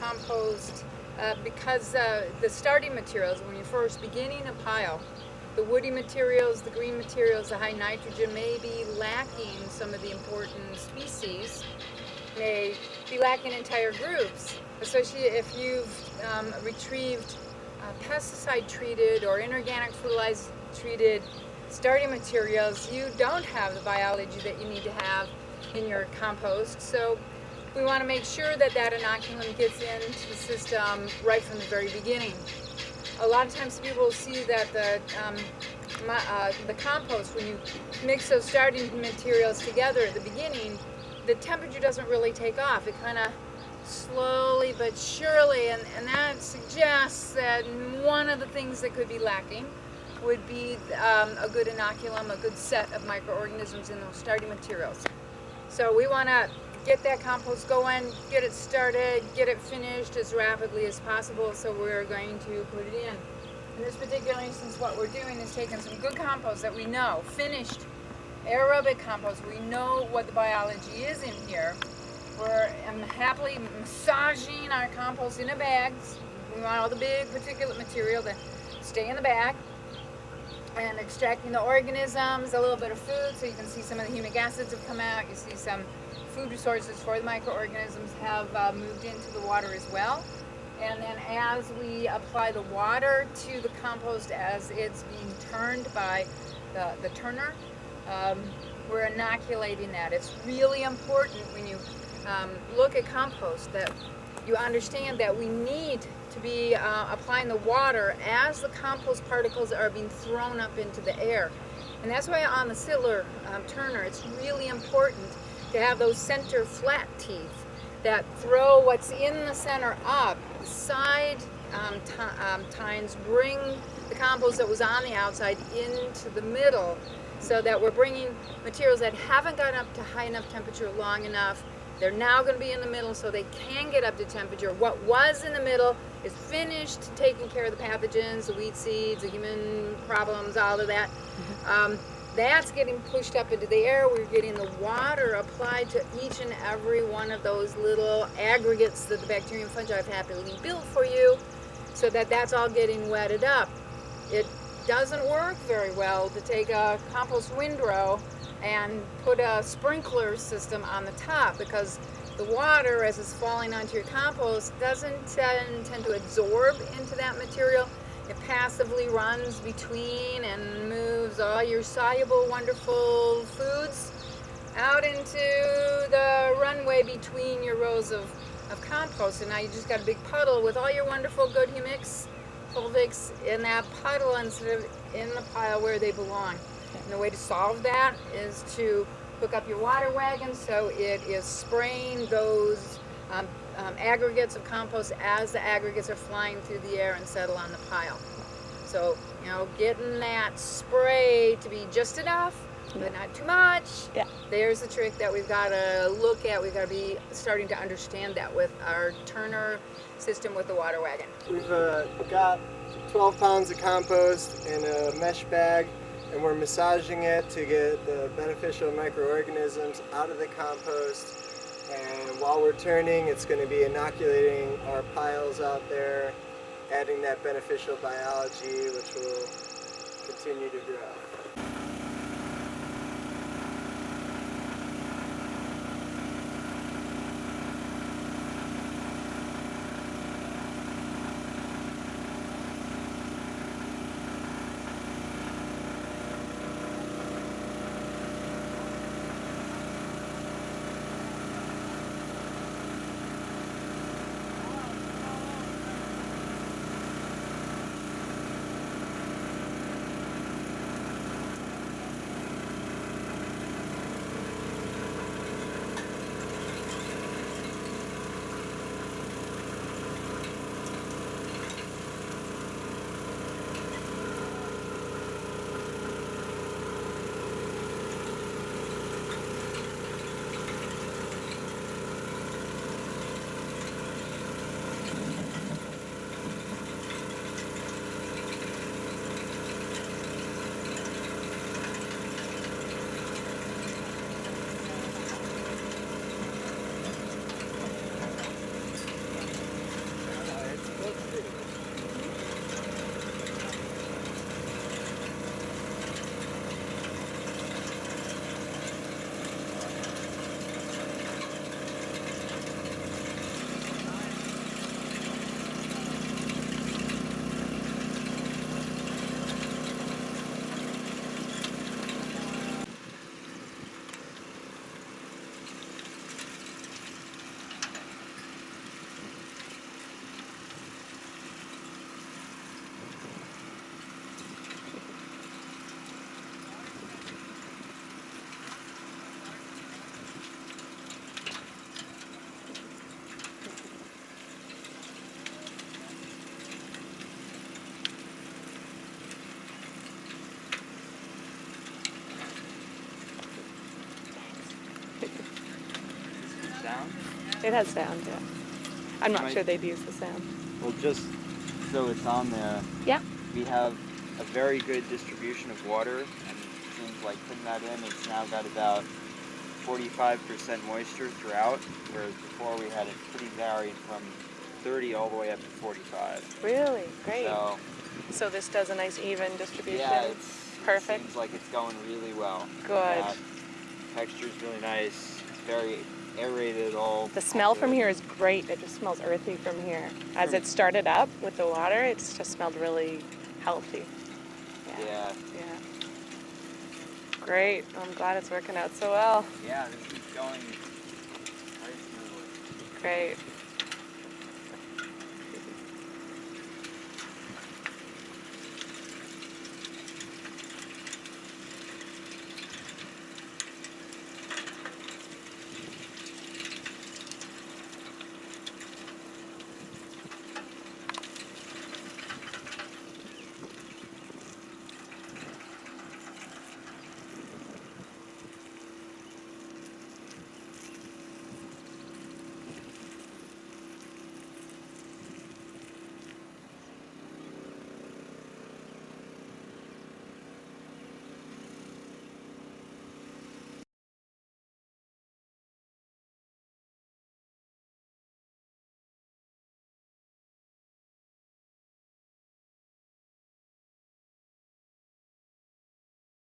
compost because the starting materials, when you're first beginning a pile, the woody materials, the green materials, the high nitrogen may be lacking some of the important species, may be lacking entire groups, especially if you've retrieved pesticide treated or inorganic fertilizer treated starting materials. You don't have the biology that you need to have in your compost. So we want to make sure that that inoculum gets into the system right from the very beginning. A lot of times people will see that the compost, when you mix those starting materials together at the beginning, the temperature doesn't really take off. It kind of slowly but surely, and that suggests that one of the things that could be lacking would be a good inoculum, a good set of microorganisms in those starting materials. So we want to get that compost going, get it started, get it finished as rapidly as possible, so we're going to put it in. In this particular instance, what we're doing is taking some good compost that we know, finished aerobic compost. We know what the biology is in here. We're happily massaging our compost in a bag. We want all the big particulate material to stay in the bag, and extracting the organisms, a little bit of food, so you can see some of the humic acids have come out. You see some food resources for the microorganisms have moved into the water as well. And then as we apply the water to the compost as it's being turned by the turner, we're inoculating that. It's really important when you look at compost that you understand that we need to be applying the water as the compost particles are being thrown up into the air. And that's why on the Sittler turner, it's really important to have those center flat teeth that throw what's in the center up. The side tines bring the compost that was on the outside into the middle, so that we're bringing materials that haven't gotten up to high enough temperature long enough. They're now going to be in the middle so they can get up to temperature. What was in the middle is finished taking care of the pathogens, the weed seeds, the human problems, all of that. That's getting pushed up into the air. We're getting the water applied to each and every one of those little aggregates that the bacteria and fungi have happily built for you, so that that's all getting wetted up. It doesn't work very well to take a compost windrow and put a sprinkler system on the top, because the water, as it's falling onto your compost, doesn't tend to absorb into that material. It passively runs between and moves all your soluble, wonderful foods out into the runway between your rows of compost. And now you just got a big puddle with all your wonderful good humics, fulvics in that puddle instead of in the pile where they belong. And the way to solve that is to hook up your water wagon so it is spraying those aggregates of compost as the aggregates are flying through the air and settle on the pile. So, getting that spray to be just enough, but not too much. Yeah. There's the trick that we've got to look at. We've got to be starting to understand that with our turner system with the water wagon. We've got 12 pounds of compost in a mesh bag, and we're massaging it to get the beneficial microorganisms out of the compost. And while we're turning, it's going to be inoculating our piles out there, adding that beneficial biology, which will continue to grow. It has sound, yeah. I'm not Right. sure they'd use the sound. Well, just so it's on there, Yeah. we have a very good distribution of water, and it seems like putting that in, it's now got about 45% moisture throughout, whereas before we had it pretty varied from 30 all the way up to 45. Really? Great. So, This does a nice even distribution. yeah, Perfect. It seems like it's going really well. Good. Texture's really nice. It's very aerated all. The smell from good. here is great. It just smells earthy from here. As it started up with the water, it's just smelled really healthy. Yeah. Yeah. Great. I'm glad it's working out so well. Yeah, this is going very smoothly. Great.